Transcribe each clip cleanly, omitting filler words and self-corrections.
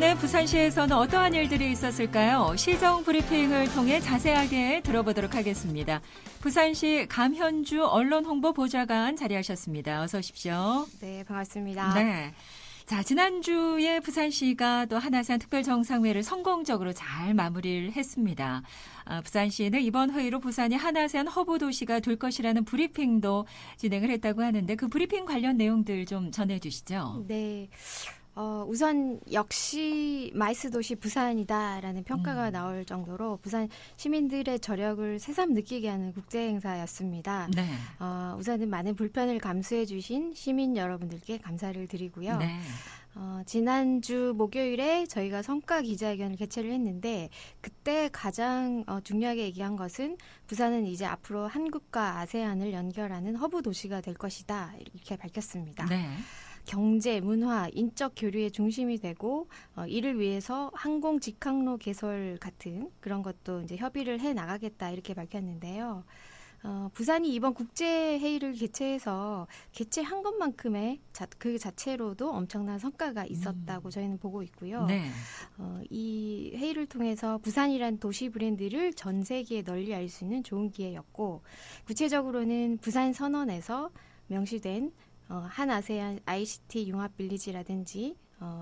이번에 부산시에서는 어떠한 일들이 있었을까요? 시정 브리핑을 통해 자세하게 들어보도록 하겠습니다. 부산시 감현주 언론홍보보좌관 자리하셨습니다. 어서 오십시오. 네, 반갑습니다. 네. 자, 지난주에 부산시가 또 한아세안 특별정상회의를 성공적으로 잘 마무리를 했습니다. 부산시는 이번 회의로 부산이 한아세안 허브 도시가 될 것이라는 브리핑도 진행을 했다고 하는데 그 브리핑 관련 내용들 좀 전해 주시죠. 네. 우선 역시 마이스 도시 부산이다라는 평가가 나올 정도로 부산 시민들의 저력을 새삼 느끼게 하는 국제 행사였습니다. 네. 우선은 많은 불편을 감수해 주신 시민 여러분들께 감사를 드리고요. 네. 지난주 목요일에 저희가 성과 기자회견을 개최를 했는데 그때 가장 중요하게 얘기한 것은 부산은 이제 앞으로 한국과 아세안을 연결하는 허브 도시가 될 것이다 이렇게 밝혔습니다. 네. 경제, 문화, 인적 교류의 중심이 되고 이를 위해서 항공 직항로 개설 같은 그런 것도 이제 협의를 해 나가겠다 이렇게 밝혔는데요. 부산이 이번 국제회의를 개최해서 개최한 것만큼의 그 자체로도 엄청난 성과가 있었다고 저희는 보고 있고요. 네. 이 회의를 통해서 부산이란 도시 브랜드를 전 세계에 널리 알 수 있는 좋은 기회였고 구체적으로는 부산 선언에서 명시된 한 아세안 ICT 융합 빌리지라든지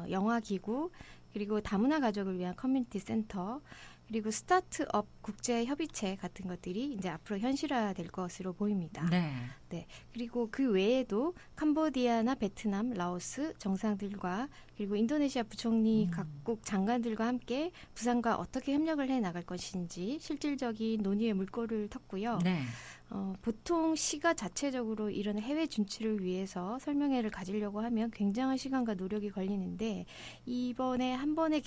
영화기구 그리고 다문화 가족을 위한 커뮤니티 센터 그리고 스타트업 국제 협의체 같은 것들이 이제 앞으로 현실화될 것으로 보입니다. 네. 네. 그리고 그 외에도 캄보디아나 베트남, 라오스 정상들과 그리고 인도네시아 부총리 각국 장관들과 함께 부산과 어떻게 협력을 해 나갈 것인지 실질적인 논의의 물꼬를 텄고요. 네. 보통 시가 자체적으로 이런 해외 진출을 위해서 설명회를 가지려고 하면 굉장한 시간과 노력이 걸리는데 이번에 한 번의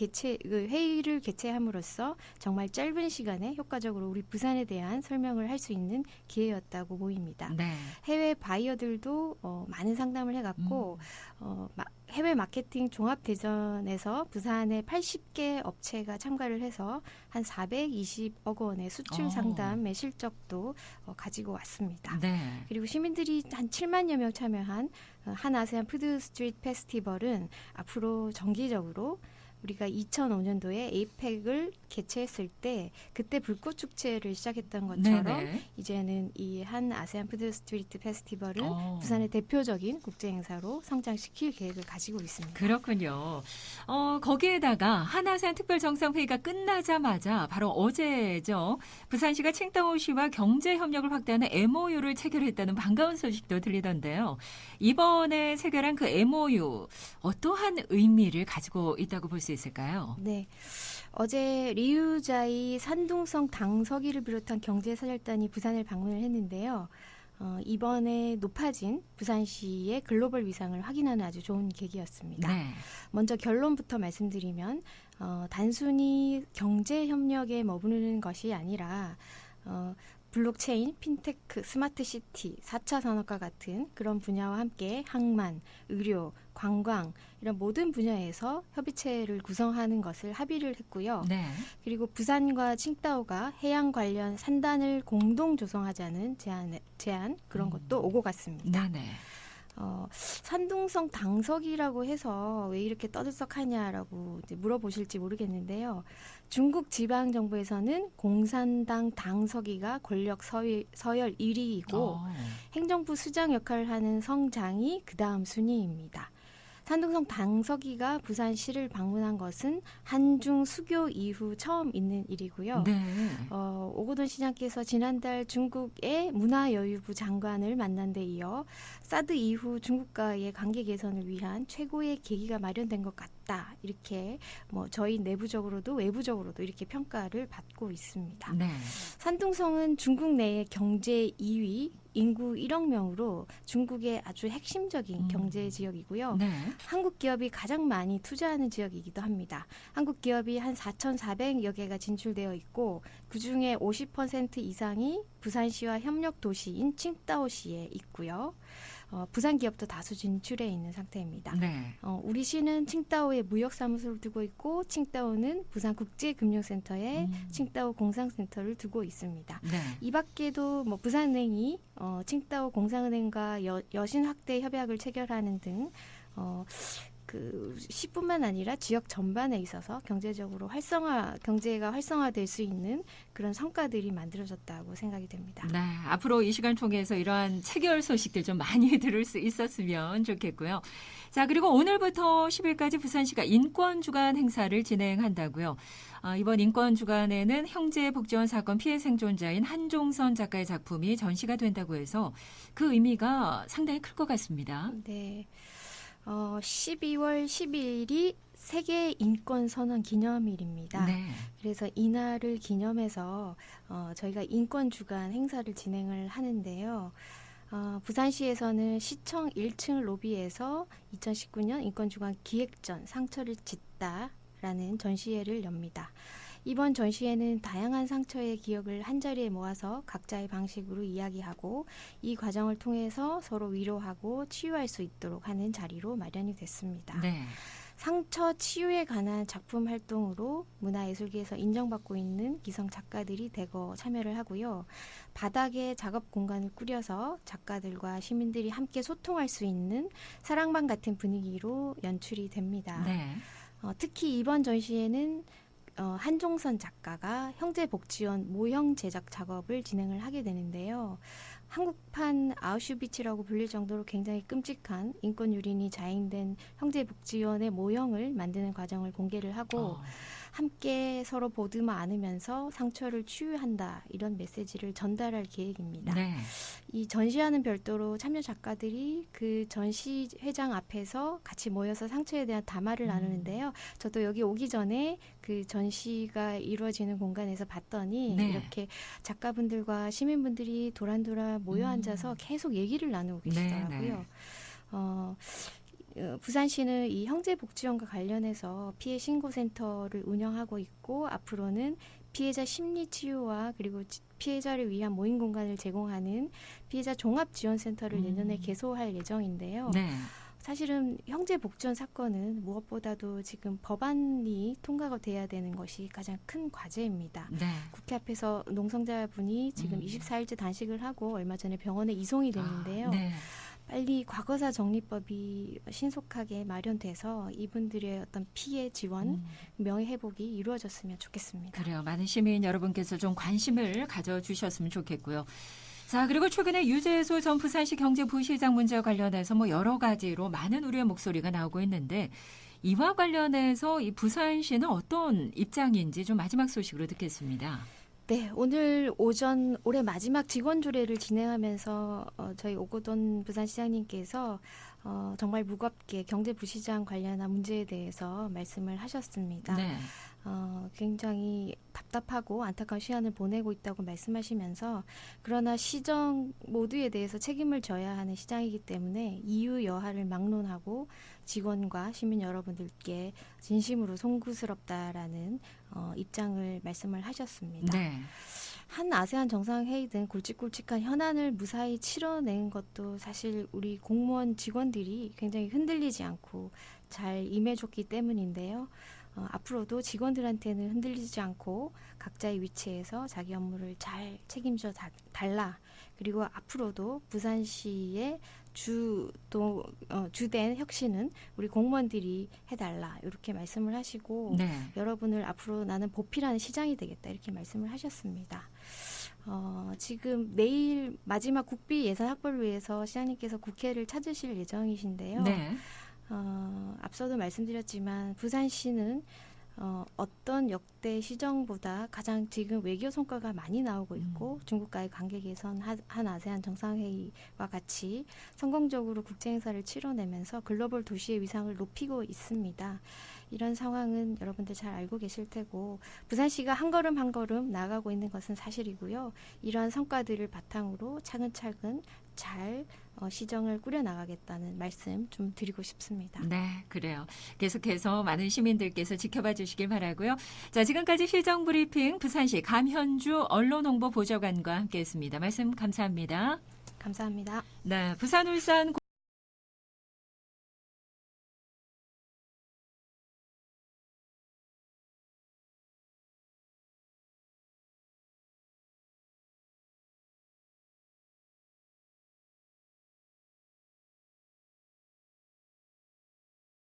회의를 개최함으로써 정말 짧은 시간에 효과적으로 우리 부산에 대한 설명을 할 수 있는 기회였다고 보입니다. 네. 해외 바이어들도 많은 상담을 해갔고 해외 마케팅 종합대전에서 부산의 80개 업체가 참가를 해서 한 420억 원의 수출 상담의 실적도 가지고 왔습니다. 네. 그리고 시민들이 한 7만여 명 참여한 한 아세안 푸드 스트리트 페스티벌은 앞으로 정기적으로 우리가 2005년도에 에이펙을 개최했을 때 그때 불꽃 축제를 시작했던 것처럼 네네. 이제는 이 한 아세안 푸드 스트리트 페스티벌을 오. 부산의 대표적인 국제 행사로 성장시킬 계획을 가지고 있습니다. 그렇군요. 거기에다가 한아세안 특별정상회의가 끝나자마자 바로 어제죠. 부산시가 칭다오시와 경제협력을 확대하는 MOU를 체결했다는 반가운 소식도 들리던데요. 이번에 체결한 그 MOU 어떠한 의미를 가지고 있다고 볼 수 있을까요? 네. 어제 리유자이 산둥성 당서기를 비롯한 경제사절단이 부산을 방문을 했는데요. 이번에 높아진 부산시의 글로벌 위상을 확인하는 아주 좋은 계기였습니다. 네. 먼저 결론부터 말씀드리면 단순히 경제협력에 머무르는 것이 아니라 블록체인, 핀테크, 스마트시티, 4차 산업과 같은 그런 분야와 함께 항만, 의료, 관광 이런 모든 분야에서 협의체를 구성하는 것을 합의를 했고요. 네. 그리고 부산과 칭다오가 해양 관련 산단을 공동 조성하자는 제안 그런 것도 오고 갔습니다. 네네. 산둥성 당석이라고 해서 왜 이렇게 떠들썩하냐라고 이제 물어보실지 모르겠는데요. 중국 지방 정부에서는 공산당 당서기가 권력 서열 1위이고 행정부 수장 역할을 하는 성장이 그 다음 순위입니다. 산둥성 당서기가 부산시를 방문한 것은 한중 수교 이후 처음 있는 일이고요. 네. 오고돈 시장께서 지난달 중국의 문화여유부 장관을 만난 데 이어 사드 이후 중국과의 관계 개선을 위한 최고의 계기가 마련된 것 같다. 이렇게 저희 내부적으로도 외부적으로도 이렇게 평가를 받고 있습니다. 네. 산둥성은 중국 내의 경제 2위 인구 1억 명으로 중국의 아주 핵심적인 경제 지역이고요. 네. 한국 기업이 가장 많이 투자하는 지역이기도 합니다. 한국 기업이 한 4,400여 개가 진출되어 있고 그중에 50% 이상이 부산시와 협력 도시인 칭다오시에 있고요. 부산 기업도 다수 진출해 있는 상태입니다. 네. 우리 시는 칭다오에 무역사무소를 두고 있고 칭다오는 부산국제금융센터에 칭다오 공상센터를 두고 있습니다. 네. 이 밖에도 부산은행이 칭다오 공상은행과 여신 확대 협약을 체결하는 등 그 시뿐만 아니라 지역 전반에 있어서 경제가 활성화될 수 있는 그런 성과들이 만들어졌다고 생각이 됩니다. 네, 앞으로 이 시간 통해서 이러한 체결 소식들 좀 많이 들을 수 있었으면 좋겠고요. 자, 그리고 오늘부터 10일까지 부산시가 인권주간 행사를 진행한다고요. 이번 인권주간에는 형제복지원 사건 피해 생존자인 한종선 작가의 작품이 전시가 된다고 해서 그 의미가 상당히 클 것 같습니다. 네. 12월 12일이 세계 인권 선언 기념일입니다. 네. 그래서 이날을 기념해서 저희가 인권 주간 행사를 진행을 하는데요. 부산시에서는 시청 1층 로비에서 2019년 인권 주간 기획전 상처를 짓다라는 전시회를 엽니다. 이번 전시회는 다양한 상처의 기억을 한자리에 모아서 각자의 방식으로 이야기하고 이 과정을 통해서 서로 위로하고 치유할 수 있도록 하는 자리로 마련이 됐습니다. 네. 상처 치유에 관한 작품 활동으로 문화예술계에서 인정받고 있는 기성 작가들이 대거 참여를 하고요. 바닥에 작업 공간을 꾸려서 작가들과 시민들이 함께 소통할 수 있는 사랑방 같은 분위기로 연출이 됩니다. 네. 특히 이번 전시회는 한종선 작가가 형제복지원 모형 제작 작업을 진행을 하게 되는데요. 한국판 아우슈비츠라고 불릴 정도로 굉장히 끔찍한 인권 유린이 자행된 형제복지원의 모형을 만드는 과정을 공개를 하고 함께 서로 보듬어 안으면서 상처를 치유한다 이런 메시지를 전달할 계획입니다. 네. 이 전시와는 별도로 참여 작가들이 그 전시회장 앞에서 같이 모여서 상처에 대한 담화를 나누는데요. 저도 여기 오기 전에 그 전시가 이루어지는 공간에서 봤더니 네. 이렇게 작가분들과 시민분들이 도란도란 모여 앉아서 계속 얘기를 나누고 계시더라고요. 네, 부산시는 이 형제복지원과 관련해서 피해 신고센터를 운영하고 있고 앞으로는 피해자 심리 치유와 그리고 피해자를 위한 모임 공간을 제공하는 피해자 종합지원센터를 내년에 개소할 예정인데요. 네. 사실은 형제복지원 사건은 무엇보다도 지금 법안이 통과가 돼야 되는 것이 가장 큰 과제입니다. 네. 국회 앞에서 농성자분이 지금 24일째 단식을 하고 얼마 전에 병원에 이송이 됐는데요. 네. 빨리 과거사 정리법이 신속하게 마련돼서 이분들의 어떤 피해 지원, 명예 회복이 이루어졌으면 좋겠습니다. 그래요. 많은 시민 여러분께서 좀 관심을 가져주셨으면 좋겠고요. 자, 그리고 최근에 유재수 전 부산시 경제부시장 문제와 관련해서 여러 가지로 많은 우려의 목소리가 나오고 있는데 이와 관련해서 이 부산시는 어떤 입장인지 좀 마지막 소식으로 듣겠습니다. 네, 오늘 오전 올해 마지막 직원 조례를 진행하면서 저희 오고돈 부산시장님께서 정말 무겁게 경제부시장 관련한 문제에 대해서 말씀을 하셨습니다. 네. 굉장히 답답하고 안타까운 시간을 보내고 있다고 말씀하시면서 그러나 시정 모두에 대해서 책임을 져야 하는 시장이기 때문에 이유 여하를 막론하고 직원과 시민 여러분들께 진심으로 송구스럽다라는 입장을 말씀을 하셨습니다. 네. 한 아세안 정상회의 등 굵직굵직한 현안을 무사히 치러낸 것도 사실 우리 공무원 직원들이 굉장히 흔들리지 않고 잘 임해줬기 때문인데요. 앞으로도 직원들한테는 흔들리지 않고 각자의 위치에서 자기 업무를 잘 책임져 달라. 그리고 앞으로도 부산시의 주된 혁신은 우리 공무원들이 해달라. 이렇게 말씀을 하시고 네. 여러분을 앞으로 나는 보필하는 시장이 되겠다. 이렇게 말씀을 하셨습니다. 지금 내일 마지막 국비 예산 확보를 위해서 시장님께서 국회를 찾으실 예정이신데요. 네. 앞서도 말씀드렸지만 부산시는 어떤 역대 시정보다 가장 지금 외교 성과가 많이 나오고 있고 중국과의 관계 개선, 한 아세안 정상회의와 같이 성공적으로 국제 행사를 치러내면서 글로벌 도시의 위상을 높이고 있습니다. 이런 상황은 여러분들 잘 알고 계실 테고 부산시가 한 걸음 한 걸음 나아가고 있는 것은 사실이고요. 이러한 성과들을 바탕으로 차근차근 잘 시정을 꾸려나가겠다는 말씀 좀 드리고 싶습니다. 네, 그래요. 계속해서 많은 시민들께서 지켜봐 주시길 바라고요. 자, 지금까지 시정브리핑 부산시 감현주 언론홍보보좌관과 함께했습니다. 말씀 감사합니다. 감사합니다. 네, 부산 울산